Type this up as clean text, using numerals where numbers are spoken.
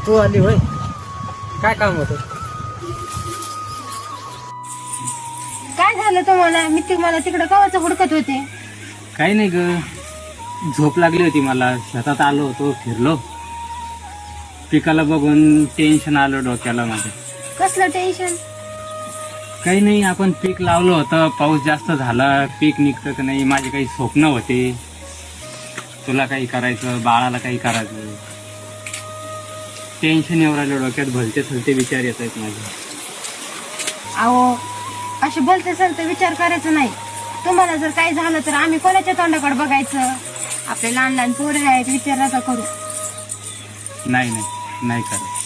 तू आली होय, काय काम होतं? काय झालं तुम्हाला? मी तुम्हाला तिकडे कवाचं हुडकत होते. काही नाही ग, झोप लागली होती मला. शेतात आलो होतो, फिरलो. पिकाला बघून टेन्शन आलं डोक्याला माझ्या. कसलं टेन्शन? काही नाही, आपण पीक लावलं होतं, पाऊस जास्त झाला, पीक निघतं का नाही, माझे काही स्वप्न होते. तुला काही करायचं, बाळाला काही करायचं. टेन्शन एवढं आलं डोक्यात, भलते सलते विचार येत आहेत माझे. अहो, असे बोलते सर तर विचार करायचा नाही. तुम्हाला जर काही झालं तर आम्ही कोणाच्या तोंडाकडे बघायचं? आपले लहान लहान पोरं आहेत, विचार नका करू. नाही करत.